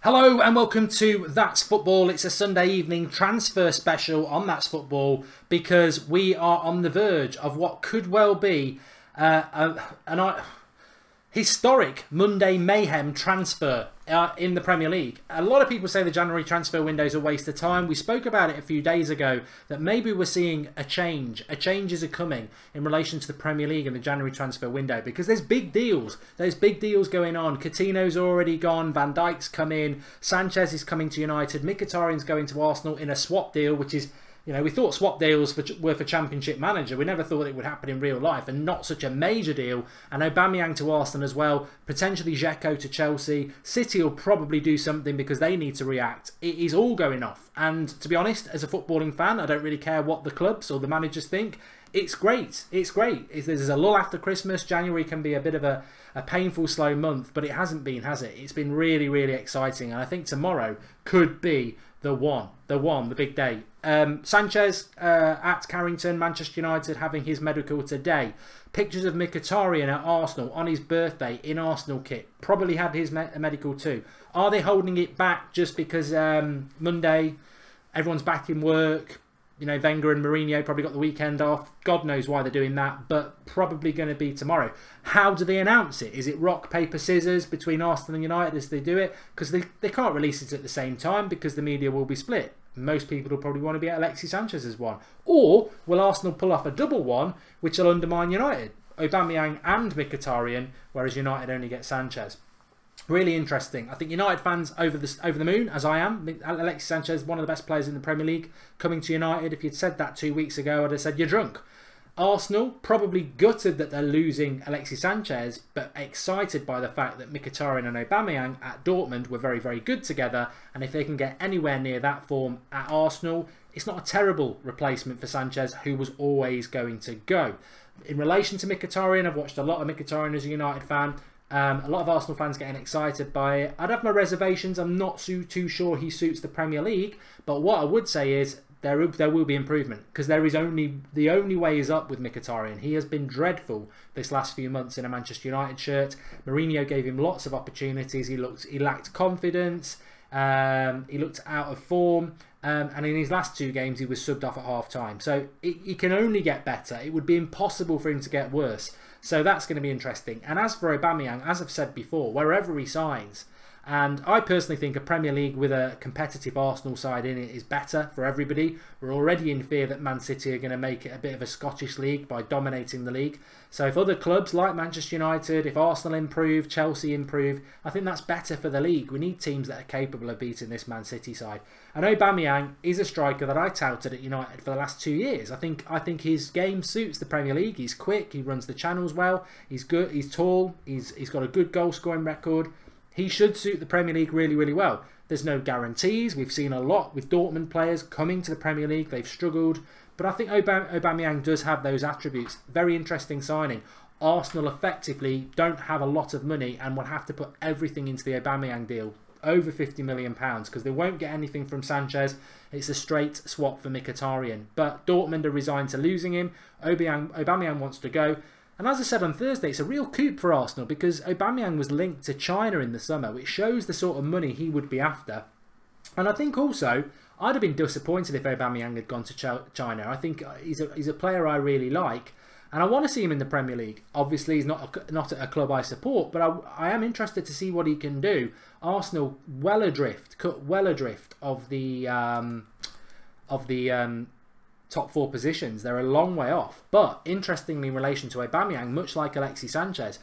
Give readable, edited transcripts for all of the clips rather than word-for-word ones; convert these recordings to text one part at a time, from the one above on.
Hello and welcome to That's Football. It's a Sunday evening transfer special on That's Football because we are on the verge of what could well be an historic Monday mayhem transfer in the Premier League. A lot of people say the January transfer window is a waste of time. We spoke about it a few days ago that maybe we're seeing a change. Changes are coming in relation to the Premier League and the January transfer window because there's big deals. There's big deals going on. Coutinho's already gone. Van Dijk's come in. Sanchez is coming to United. Mkhitaryan's going to Arsenal in a swap deal, which is, you know, we thought swap deals were for Championship manager. We never thought it would happen in real life, and not such a major deal. And Aubameyang to Arsenal as well. Potentially Dzeko to Chelsea. City will probably do something because they need to react. It is all going off. And to be honest, as a footballing fan, I don't really care what the clubs or the managers think. It's great. It's great. There's a lull after Christmas. January can be a bit of a painful, slow month, but it hasn't been, has it? It's been really, really exciting. And I think tomorrow could be the big day. Sanchez at Carrington, Manchester United, having his medical today. Pictures of Mkhitaryan at Arsenal on his birthday in Arsenal kit. Probably had his medical too. Are they holding it back just because Monday, everyone's back in work? You know, Wenger and Mourinho probably got the weekend off. God knows why they're doing that, but probably going to be tomorrow. How do they announce it? Is it rock, paper, scissors between Arsenal and United as they do it? Because they can't release it at the same time because the media will be split. Most people will probably want to be at Alexis Sanchez's one. Or will Arsenal pull off a double one, which will undermine United? Aubameyang and Mkhitaryan, whereas United only get Sanchez. Really interesting. I think United fans over the moon, as I am. Alexis Sanchez, one of the best players in the Premier League, coming to United. If you'd said that 2 weeks ago, I'd have said you're drunk. Arsenal, probably gutted that they're losing Alexis Sanchez, but excited by the fact that Mkhitaryan and Aubameyang at Dortmund were very, very good together. And if they can get anywhere near that form at Arsenal, it's not a terrible replacement for Sanchez, who was always going to go. In relation to Mkhitaryan, I've watched a lot of Mkhitaryan as a United fan. A lot of Arsenal fans getting excited by it. I'd have my reservations. I'm not too sure he suits the Premier League. But what I would say is there will be improvement because the only way is up with Mkhitaryan. He has been dreadful this last few months in a Manchester United shirt. Mourinho gave him lots of opportunities. He lacked confidence. He looked out of form. And in his last 2 games, he was subbed off at half-time. So he can only get better. It would be impossible for him to get worse. So that's going to be interesting. And as for Aubameyang, as I've said before, wherever he signs, and I personally think a Premier League with a competitive Arsenal side in it is better for everybody. We're already in fear that Man City are going to make it a bit of a Scottish league by dominating the league. So if other clubs like Manchester United, if Arsenal improve, Chelsea improve, I think that's better for the league. We need teams that are capable of beating this Man City side. And Aubameyang is a striker that I touted at United for the last 2 years. I think his game suits the Premier League. He's quick, he runs the channels well, he's good, he's tall, he's got a good goal scoring record. He should suit the Premier League really, really well. There's no guarantees. We've seen a lot with Dortmund players coming to the Premier League. They've struggled. But I think Aubameyang does have those attributes. Very interesting signing. Arsenal effectively don't have a lot of money and will have to put everything into the Aubameyang deal. Over £50 million because they won't get anything from Sanchez. It's a straight swap for Mkhitaryan. But Dortmund are resigned to losing him. Aubameyang wants to go. And as I said on Thursday, it's a real coup for Arsenal because Aubameyang was linked to China in the summer, which shows the sort of money he would be after. And I think also, I'd have been disappointed if Aubameyang had gone to China. I think he's a player I really like. And I want to see him in the Premier League. Obviously, he's not at a club I support, but I am interested to see what he can do. Arsenal cut well adrift of the top 4 positions. They're a long way off. But interestingly, in relation to Aubameyang, much like Alexis Sanchez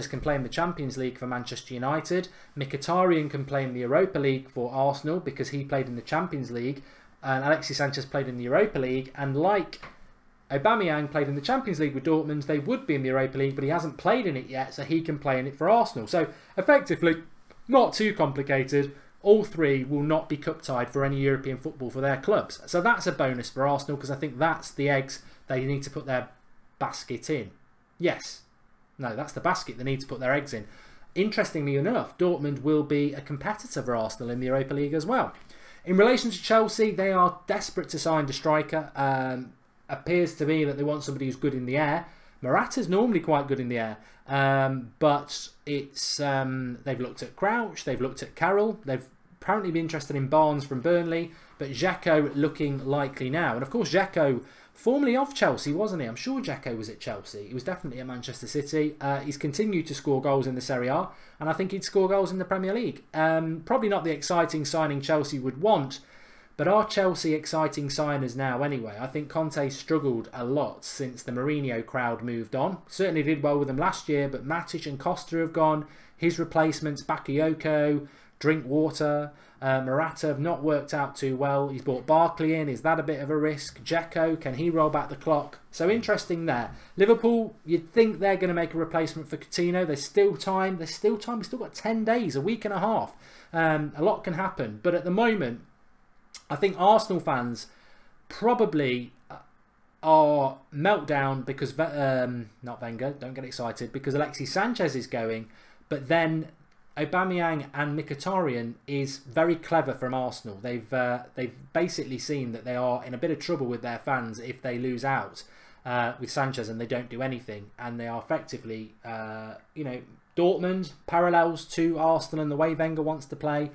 can play in the Champions League for Manchester United. Mkhitaryan can play in the Europa League for Arsenal because he played in the Champions League. And Alexis Sanchez played in the Europa League. And like Aubameyang played in the Champions League with Dortmund, they would be in the Europa League, but he hasn't played in it yet, so he can play in it for Arsenal. So effectively, not too complicated. All 3 will not be cup tied for any European football for their clubs. So that's a bonus for Arsenal because I think that's the eggs they need to put their basket in. Yes. No, that's the basket they need to put their eggs in. Interestingly enough, Dortmund will be a competitor for Arsenal in the Europa League as well. In relation to Chelsea, they are desperate to sign a striker. Appears to me that they want somebody who's good in the air. Morata's normally quite good in the air, but it's they've looked at Crouch, they've looked at Carroll, they've apparently been interested in Barnes from Burnley, but Dzeko looking likely now. And of course, Dzeko, formerly of Chelsea, wasn't he? I'm sure Dzeko was at Chelsea. He was definitely at Manchester City. He's continued to score goals in the Serie A, and I think he'd score goals in the Premier League. Probably not the exciting signing Chelsea would want, but are Chelsea exciting signers now anyway? I think Conte struggled a lot since the Mourinho crowd moved on. Certainly did well with them last year, but Matic and Costa have gone. His replacements, Bakayoko, Drinkwater, Morata have not worked out too well. He's brought Barkley in. Is that a bit of a risk? Dzeko, can he roll back the clock? So interesting there. Liverpool, you'd think they're going to make a replacement for Coutinho. There's still time. There's still time. We've still got 10 days, a week and a half. A lot can happen. But at the moment, I think Arsenal fans probably are meltdown because, not Wenger, don't get excited, because Alexis Sanchez is going. But then Aubameyang and Mkhitaryan is very clever from Arsenal. They've basically seen that they are in a bit of trouble with their fans if they lose out with Sanchez and they don't do anything, and they are effectively, you know, Dortmund parallels to Arsenal and the way Wenger wants to play.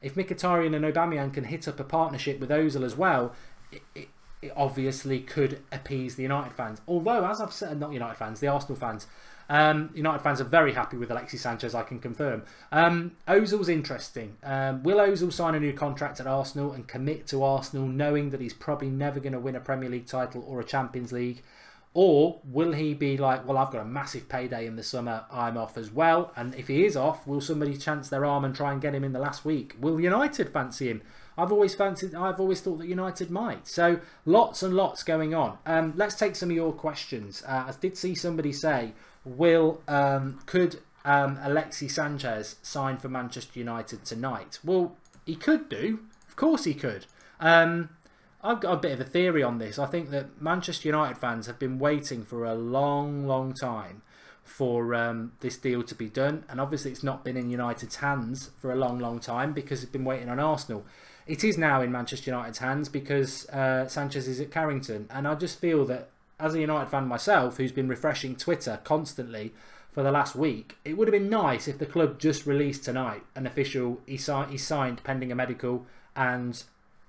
If Mkhitaryan and Aubameyang can hit up a partnership with Ozil as well, it obviously could appease the United fans. Although, as I've said, not United fans, the Arsenal fans. United fans are very happy with Alexis Sanchez, I can confirm. Ozil's interesting. Will Ozil sign a new contract at Arsenal and commit to Arsenal knowing that he's probably never going to win a Premier League title or a Champions League? Or will he be like, well, I've got a massive payday in the summer, I'm off as well? And if he is off, will somebody chance their arm and try and get him in the last week? Will United fancy him? I've always thought that United might. So lots and lots going on. Let's take some of your questions. I did see somebody say, could Alexis Sanchez sign for Manchester United tonight? Well, he could do. Of course he could. I've got a bit of a theory on this. I think that Manchester United fans have been waiting for a long, long time for this deal to be done. And obviously it's not been in United's hands for a long, long time because it's been waiting on Arsenal. It is now in Manchester United's hands because Sanchez is at Carrington. And I just feel that as a United fan myself, who's been refreshing Twitter constantly for the last week, it would have been nice if the club just released tonight an official, he signed pending a medical, and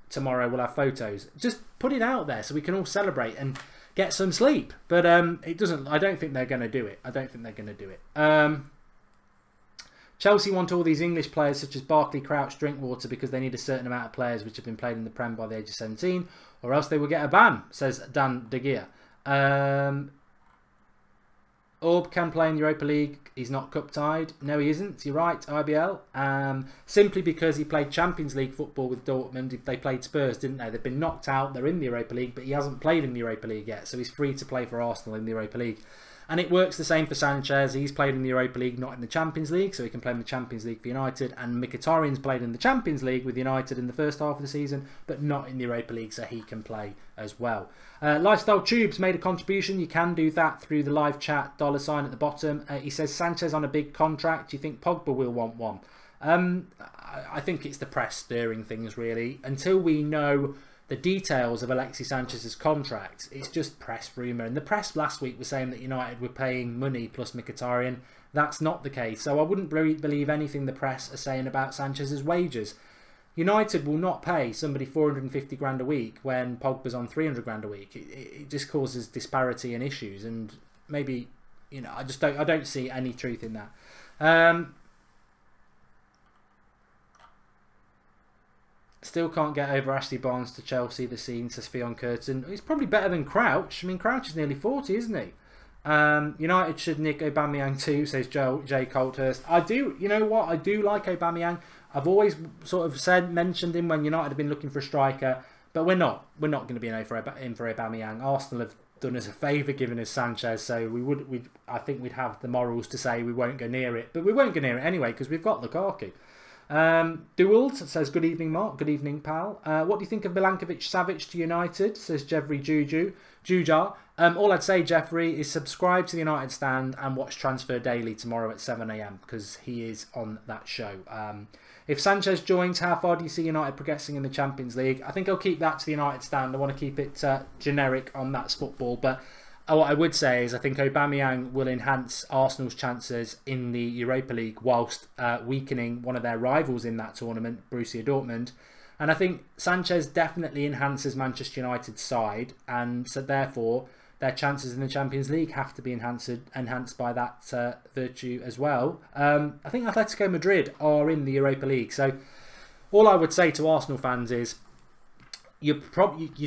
tomorrow we'll have photos. Just put it out there so we can all celebrate and get some sleep. But it doesn't. I don't think they're going to do it. I don't think they're going to do it. Chelsea want all these English players such as Barkley, Crouch, Drinkwater because they need a certain amount of players which have been played in the Prem by the age of 17, or else they will get a ban, says Dan De Gea. Orb can play in the Europa League. He's not cup tied. No, he isn't. You're right, IBL. Simply because he played Champions League football with Dortmund. They played Spurs, didn't they? They've been knocked out. They're in the Europa League, but he hasn't played in the Europa League yet. So he's free to play for Arsenal in the Europa League. And it works the same for Sanchez. He's played in the Europa League, not in the Champions League, so he can play in the Champions League for United. And Mkhitaryan's played in the Champions League with United in the first half of the season, but not in the Europa League, so he can play as well. Lifestyle Tubes made a contribution. You can do that through the live chat, $sign at the bottom. He says, Sanchez on a big contract. Do you think Pogba will want one? I think it's the press stirring things, really. Until we know the details of Alexis Sanchez's contract, it's just press rumour. And the press last week was saying that United were paying money plus Mkhitaryan. That's not the case. So I wouldn't believe anything the press are saying about Sanchez's wages. United will not pay somebody 450 grand a week when Pogba's on 300 grand a week. It just causes disparity and issues. And maybe, you know, I don't see any truth in that. Still can't get over Ashley Barnes to Chelsea this season, says Fionn Curtin. He's probably better than Crouch. I mean, Crouch is nearly 40, isn't he? United should nick Aubameyang too, says Jay Colthurst. I do, you know what? I do like Aubameyang. I've always sort of mentioned him when United have been looking for a striker, but we're not going to be in for Aubameyang. Arsenal have done us a favour giving us Sanchez, so I think we'd have the morals to say we won't go near it, but we won't go near it anyway because we've got Lukaku. Dewald says, good evening, Mark. Good evening, pal. What do you think of Milankovic-Savic to United? Says Jeffrey Jujar. All I'd say, Jeffrey, is subscribe to the United Stand and watch Transfer Daily tomorrow at 7 AM because he is on that show. If Sanchez joins, how far do you see United progressing in the Champions League? I think I'll keep that to the United Stand. I want to keep it generic on That's Football, but What I would say is I think Aubameyang will enhance Arsenal's chances in the Europa League whilst weakening one of their rivals in that tournament, Borussia Dortmund. And I think Sanchez definitely enhances Manchester United's side, and so therefore their chances in the Champions League have to be enhanced by that virtue as well. I think Atletico Madrid are in the Europa League, so all I would say to Arsenal fans is you're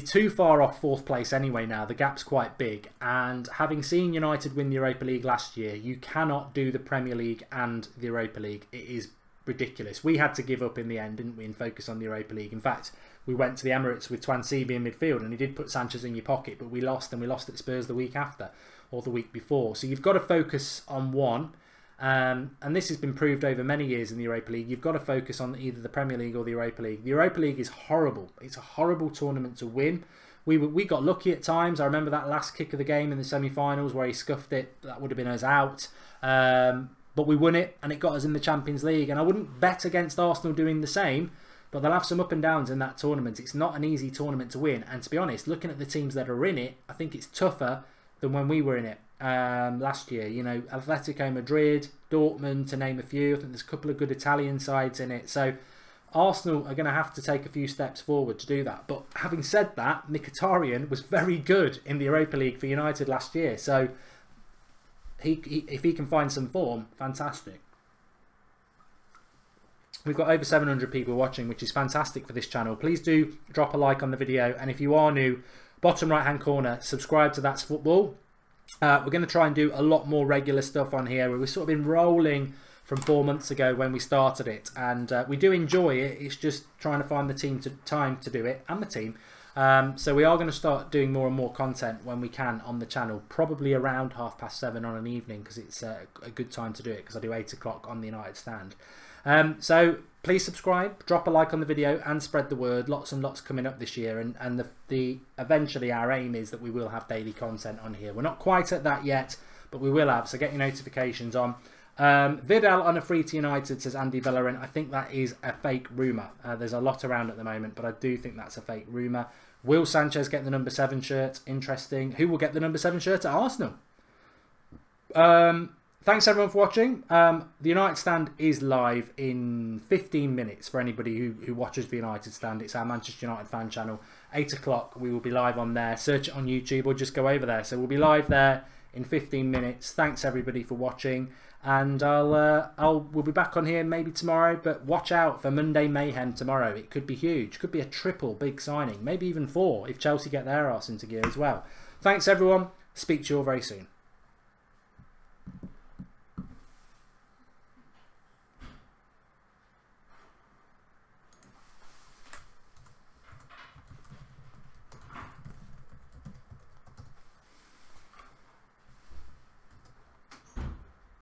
too far off fourth place anyway now. The gap's quite big, and having seen United win the Europa League last year, you cannot do the Premier League and the Europa League. It is ridiculous. We had to give up in the end, didn't we, and focus on the Europa League. In fact, we went to the Emirates with Twansibi in midfield, and he did put Sanchez in your pocket, but we lost, and we lost at Spurs the week after, or the week before. So you've got to focus on one. And this has been proved over many years in the Europa League. You've got to focus on either the Premier League or the Europa League. The Europa League is horrible. It's a horrible tournament to win. We got lucky at times. I remember that last kick of the game in the semi-finals where he scuffed it. That would have been us out. But we won it, and it got us in the Champions League. And I wouldn't bet against Arsenal doing the same, but they'll have some up and downs in that tournament. It's not an easy tournament to win. And to be honest, looking at the teams that are in it, I think it's tougher than when we were in it last year. You know, Atletico Madrid, Dortmund, to name a few. I think there's a couple of good Italian sides in it. So Arsenal are going to have to take a few steps forward to do that. But having said that, Mkhitaryan was very good in the Europa League for United last year. So if he can find some form, fantastic. We've got over 700 people watching, which is fantastic for this channel. Please do drop a like on the video. And if you are new, bottom right hand corner, subscribe to That's Football. We're going to try and do a lot more regular stuff on here. We've sort of been rolling from 4 months ago when we started it, and we do enjoy it. It's just trying to find the time to do it, and the team. So we are going to start doing more and more content when we can on the channel, probably around 7:30 on an evening, because it's a good time to do it, because I do 8 o'clock on the United Stand. So please subscribe, drop a like on the video, and spread the word. Lots and lots coming up this year, and eventually our aim is that we will have daily content on here. We're not quite at that yet, but we will have, so get your notifications on. Vidal on a free to United, says Andy Bellerin. I think that is a fake rumour. There's a lot around at the moment, but I do think that's a fake rumour. Will Sanchez get the number 7 shirt? Interesting. Who will get the number 7 shirt at Arsenal? Thanks everyone for watching. The United Stand is live in 15 minutes for anybody who watches the United Stand. It's our Manchester United fan channel. 8 o'clock we will be live on there. Search it on YouTube or just go over there. So we'll be live there in 15 minutes. Thanks everybody for watching, and we'll be back on here maybe tomorrow, but watch out for Monday Mayhem tomorrow. It could be huge. Could be a triple big signing, maybe even 4 if Chelsea get their arse into gear as well. Thanks everyone. Speak to you all very soon.